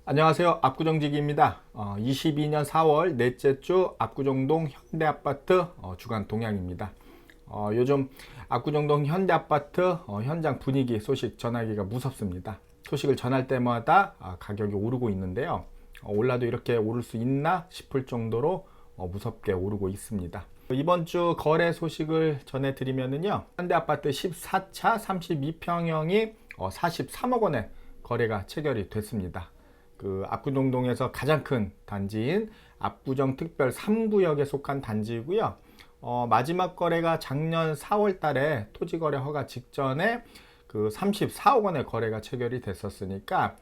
안녕하세요. 압구정지기입니다. 22년 4월 넷째 주 압구정동 현대아파트 주간 동향입니다. 요즘 압구정동 현대아파트 현장 분위기 소식 전하기가 무섭습니다. 소식을 전할 때마다 가격이 오르고 있는데요. 올라도 이렇게 오를 수 있나 싶을 정도로 무섭게 오르고 있습니다. 이번 주 거래 소식을 전해드리면요. 현대아파트 14차 32평형이 43억 원에 거래가 체결이 됐습니다. 압구정동에서 가장 큰 단지인 압구정 특별 3구역에 속한 단지이고요. 마지막 거래가 작년 4월 달에 토지거래 허가 직전에 34억 원의 거래가 체결이 됐었으니까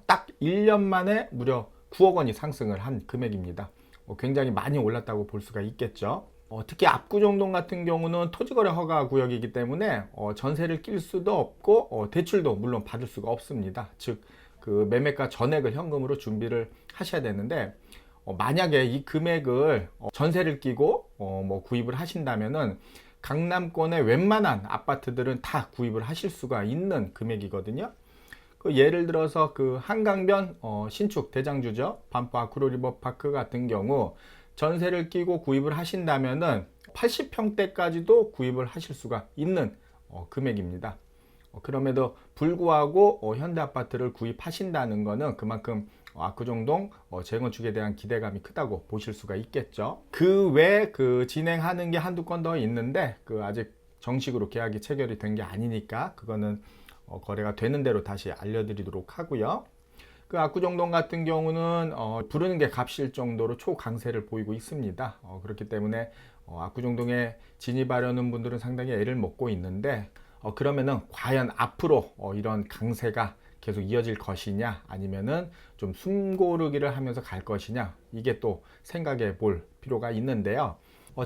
딱 1년 만에 무려 9억 원이 상승을 한 금액입니다. 굉장히 많이 올랐다고 볼 수가 있겠죠. 특히 압구정동 같은 경우는 토지거래 허가 구역이기 때문에 전세를 낄 수도 없고 대출도 물론 받을 수가 없습니다. 즉 매매가 전액을 현금으로 준비를 하셔야 되는데 만약에 이 금액을 전세를 끼고 구입을 하신다면은 강남권의 웬만한 아파트들은 다 구입을 하실 수가 있는 금액이거든요. 예를 들어서 한강변 신축 대장주죠. 반포 아크로리버파크 같은 경우 전세를 끼고 구입을 하신다면은 80평대까지도 구입을 하실 수가 있는 금액입니다. 그럼에도 불구하고 현대아파트를 구입하신다는 것은 그만큼 압구정동 재건축에 대한 기대감이 크다고 보실 수가 있겠죠. 그 외 진행하는 게 한두 건 더 있는데 아직 정식으로 계약이 체결이 된 게 아니니까 그거는 거래가 되는 대로 다시 알려드리도록 하고요. 압구정동 같은 경우는 부르는 게 값일 정도로 초강세를 보이고 있습니다. 그렇기 때문에 압구정동에 진입하려는 분들은 상당히 애를 먹고 있는데 그러면은 과연 앞으로 이런 강세가 계속 이어질 것이냐 아니면은 좀 숨고르기를 하면서 갈 것이냐, 이게 또 생각해 볼 필요가 있는데요.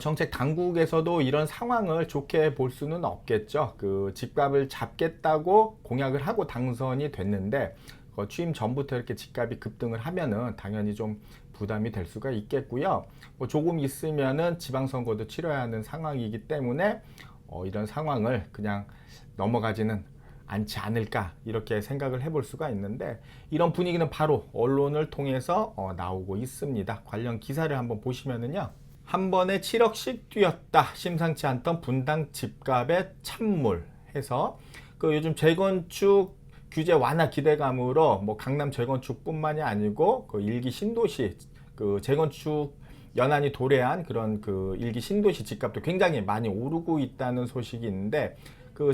정책 당국에서도 이런 상황을 좋게 볼 수는 없겠죠. 집값을 잡겠다고 공약을 하고 당선이 됐는데 취임 전부터 이렇게 집값이 급등을 하면은 당연히 좀 부담이 될 수가 있겠고요. 조금 있으면은 지방선거도 치러야 하는 상황이기 때문에 이런 상황을 그냥 넘어가지는 않지 않을까, 이렇게 생각을 해볼 수가 있는데, 이런 분위기는 바로 언론을 통해서 나오고 있습니다. 관련 기사를 한번 보시면은요, 한 번에 7억씩 뛰었다, 심상치 않던 분당 집값의 찬물 해서 요즘 재건축 규제 완화 기대감으로 강남 재건축뿐만이 아니고 일기 신도시 재건축 연한이 도래한 그런 일기 신도시 집값도 굉장히 많이 오르고 있다는 소식이 있는데,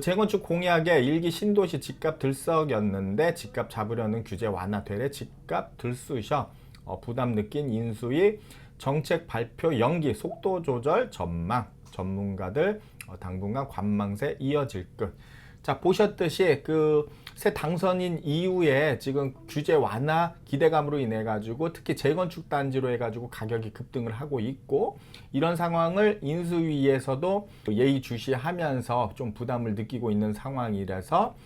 재건축 공약에 일기 신도시 집값 들썩였는데 집값 잡으려는 규제 완화 되래 집값 들쑤셔 부담 느낀 인수위 정책 발표 연기 속도 조절 전망, 전문가들 당분간 관망세 이어질 것. 자, 보셨듯이 새 당선인 이후에 지금 규제 완화 기대감으로 인해 가지고 특히 재건축 단지로 해 가지고 가격이 급등을 하고 있고, 이런 상황을 인수위에서도 예의주시하면서 좀 부담을 느끼고 있는 상황이라서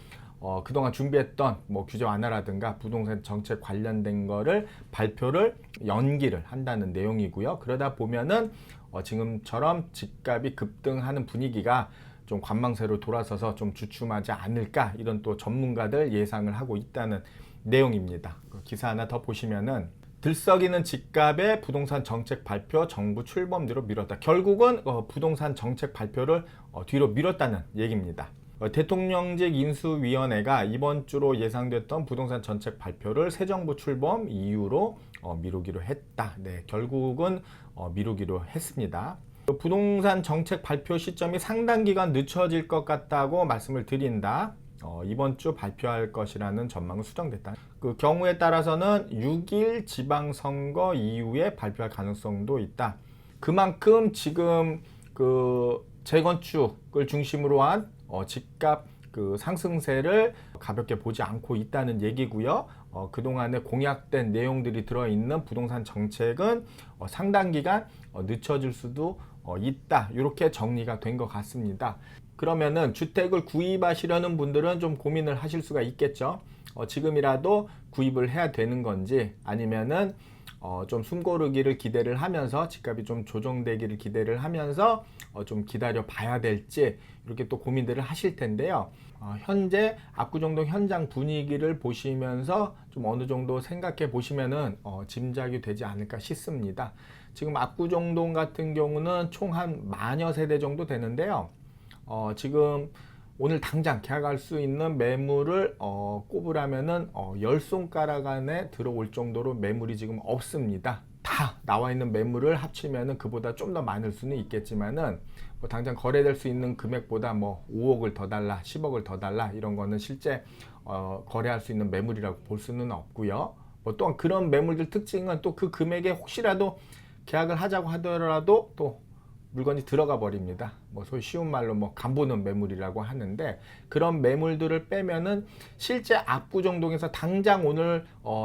그동안 준비했던 규제 완화라든가 부동산 정책 관련된 거를 발표를 연기를 한다는 내용이고요. 그러다 보면은 지금처럼 집값이 급등하는 분위기가 좀 관망세로 돌아서서 좀 주춤하지 않을까, 이런 또 전문가들 예상을 하고 있다는 내용입니다. 기사 하나 더 보시면은 들썩이는 집값의 부동산 정책 발표 정부 출범 뒤로 미뤘다. 결국은 부동산 정책 발표를 뒤로 미뤘다는 얘기입니다. 대통령직 인수위원회가 이번 주로 예상됐던 부동산 정책 발표를 새 정부 출범 이후로 미루기로 했다. 네, 결국은 미루기로 했습니다. 부동산 정책 발표 시점이 상당 기간 늦춰질 것 같다고 말씀을 드린다. 이번 주 발표할 것이라는 전망은 수정됐다. 경우에 따라서는 6일 지방선거 이후에 발표할 가능성도 있다. 그만큼 지금 재건축을 중심으로 한 집값 상승세를 가볍게 보지 않고 있다는 얘기고요. 그동안에 공약된 내용들이 들어있는 부동산 정책은 상당 기간 늦춰질 수도 있다. 이렇게 정리가 된 것 같습니다. 그러면은 주택을 구입하시려는 분들은 좀 고민을 하실 수가 있겠죠. 지금이라도 구입을 해야 되는 건지, 아니면은 좀 숨고르기를 기대를 하면서 집값이 좀 조정되기를 기대를 하면서 좀 기다려 봐야 될지 이렇게 또 고민들을 하실 텐데요. 현재 압구정동 현장 분위기를 보시면서 좀 어느 정도 생각해 보시면은 짐작이 되지 않을까 싶습니다. 지금 압구정동 같은 경우는 총 한 10,000여 세대 정도 되는데요. 지금 오늘 당장 계약할 수 있는 매물을 꼽으라면은 10손가락 안에 들어올 정도로 매물이 지금 없습니다. 다 나와 있는 매물을 합치면은 그보다 좀 더 많을 수는 있겠지만은 뭐 당장 거래될 수 있는 금액보다 뭐 5억을 더 달라, 10억을 더 달라 이런 거는 실제 거래할 수 있는 매물이라고 볼 수는 없고요. 뭐 또한 그런 매물들 특징은 또 그 금액에 혹시라도 계약을 하자고 하더라도 또 물건이 들어가 버립니다. 뭐 소위 쉬운 말로 뭐 간보는 매물이라고 하는데 그런 매물들을 빼면은 실제 압구정동에서 당장 오늘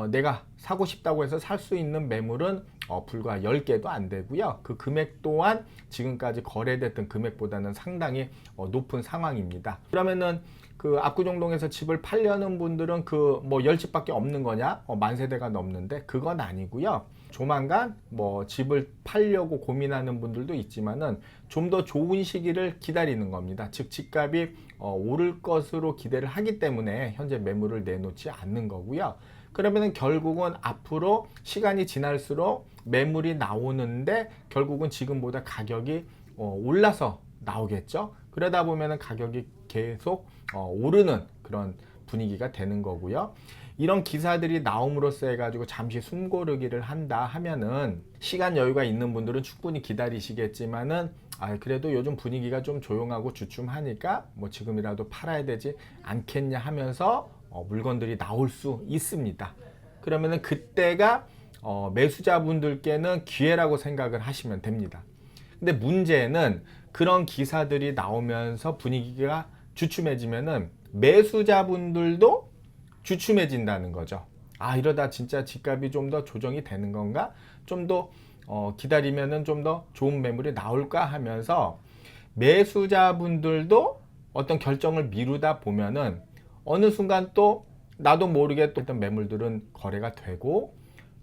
내가 사고 싶다고 해서 살 수 있는 매물은 불과 10개도 안 되고요. 그 금액 또한 지금까지 거래됐던 금액보다는 상당히 높은 상황입니다. 그러면은 그 압구정동에서 집을 팔려는 분들은 그 뭐 10집밖에 없는 거냐? 만세대가 넘는데 그건 아니고요. 조만간 뭐 집을 팔려고 고민하는 분들도 있지만은 좀 더 좋은 시기를 기다리는 겁니다. 즉 집값이 오를 것으로 기대를 하기 때문에 현재 매물을 내놓지 않는 거고요. 그러면은 결국은 앞으로 시간이 지날수록 매물이 나오는데 결국은 지금보다 가격이 올라서 나오겠죠. 그러다 보면은 가격이 계속 오르는 그런 분위기가 되는 거고요. 이런 기사들이 나옴으로써 해가지고 잠시 숨고르기를 한다 하면은 시간 여유가 있는 분들은 충분히 기다리시겠지만은 그래도 요즘 분위기가 좀 조용하고 주춤하니까 뭐 지금이라도 팔아야 되지 않겠냐 하면서 물건들이 나올 수 있습니다. 그러면은 그때가 매수자분들께는 기회라고 생각을 하시면 됩니다. 근데 문제는 그런 기사들이 나오면서 분위기가 주춤해지면은 매수자분들도 주춤해진다는 거죠. 이러다 진짜 집값이 좀 더 조정이 되는 건가? 좀 더 기다리면은 좀 더 좋은 매물이 나올까 하면서 매수자분들도 어떤 결정을 미루다 보면은 어느 순간 또 나도 모르게 또 어떤 매물들은 거래가 되고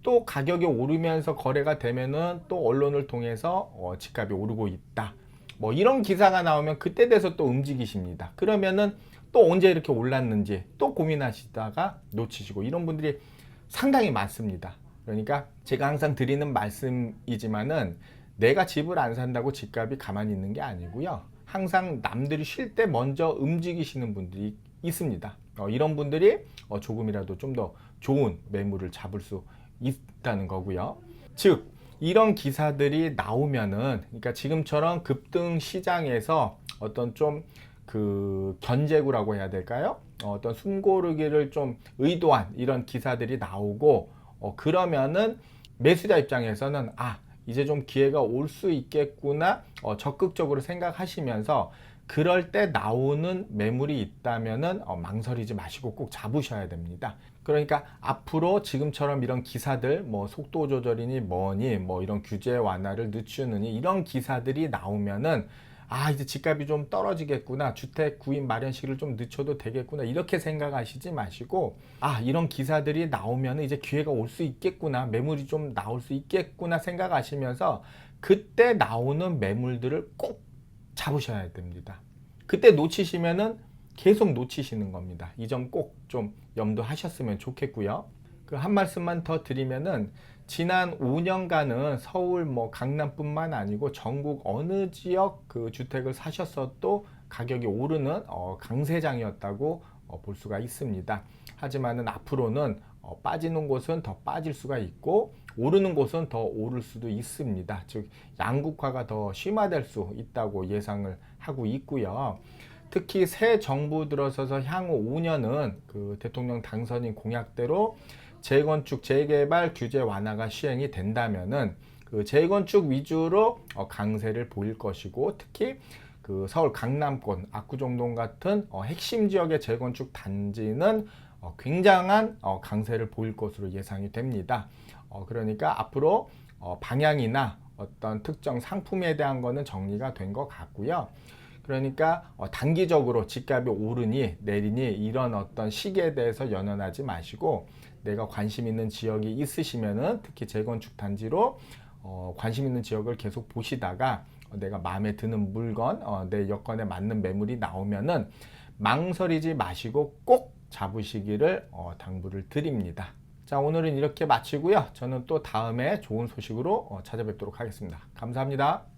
또 가격이 오르면서 거래가 되면은 또 언론을 통해서 집값이 오르고 있다. 뭐 이런 기사가 나오면 그때 돼서 또 움직이십니다. 그러면은 또 언제 이렇게 올랐는지 또 고민하시다가 놓치시고 이런 분들이 상당히 많습니다. 그러니까 제가 항상 드리는 말씀이지만은 내가 집을 안 산다고 집값이 가만히 있는 게 아니고요. 항상 남들이 쉴 때 먼저 움직이시는 분들이 있습니다. 이런 분들이 조금이라도 좀 더 좋은 매물을 잡을 수 있다는 거고요. 즉 이런 기사들이 나오면은 그러니까 지금처럼 급등 시장에서 어떤 좀 그 견제구라고 해야 될까요? 어떤 숨고르기를 좀 의도한 이런 기사들이 나오고 그러면은 매수자 입장에서는 이제 좀 기회가 올 수 있겠구나 적극적으로 생각하시면서 그럴 때 나오는 매물이 있다면은 망설이지 마시고 꼭 잡으셔야 됩니다. 그러니까 앞으로 지금처럼 이런 기사들 뭐 속도 조절이니 뭐니 뭐 이런 규제 완화를 늦추느니 이런 기사들이 나오면은 이제 집값이 좀 떨어지겠구나, 주택 구입 마련 시기를 좀 늦춰도 되겠구나 이렇게 생각하시지 마시고 이런 기사들이 나오면 이제 기회가 올 수 있겠구나, 매물이 좀 나올 수 있겠구나 생각하시면서 그때 나오는 매물들을 꼭 잡으셔야 됩니다. 그때 놓치시면은 계속 놓치시는 겁니다. 이 점 꼭 좀 염두하셨으면 좋겠고요. 그 한 말씀만 더 드리면은 지난 5년간은 서울 뭐 강남뿐만 아니고 전국 어느 지역 그 주택을 사셨어도 가격이 오르는 강세장이었다고 볼 수가 있습니다. 하지만은 앞으로는 빠지는 곳은 더 빠질 수가 있고 오르는 곳은 더 오를 수도 있습니다. 즉 양극화가 더 심화될 수 있다고 예상을 하고 있고요. 특히 새 정부 들어서서 향후 5년은 그 대통령 당선인 공약대로 재건축, 재개발 규제 완화가 시행이 된다면은 그 재건축 위주로 강세를 보일 것이고 특히 그 서울 강남권, 압구정동 같은 핵심 지역의 재건축 단지는 굉장한 강세를 보일 것으로 예상이 됩니다. 그러니까 앞으로 방향이나 어떤 특정 상품에 대한 거는 정리가 된 것 같고요. 그러니까 단기적으로 집값이 오르니 내리니 이런 어떤 시기에 대해서 연연하지 마시고, 내가 관심 있는 지역이 있으시면은 특히 재건축 단지로 관심 있는 지역을 계속 보시다가 내가 마음에 드는 물건, 내 여건에 맞는 매물이 나오면은 망설이지 마시고 꼭 잡으시기를 당부를 드립니다. 자, 오늘은 이렇게 마치고요. 저는 또 다음에 좋은 소식으로 찾아뵙도록 하겠습니다. 감사합니다.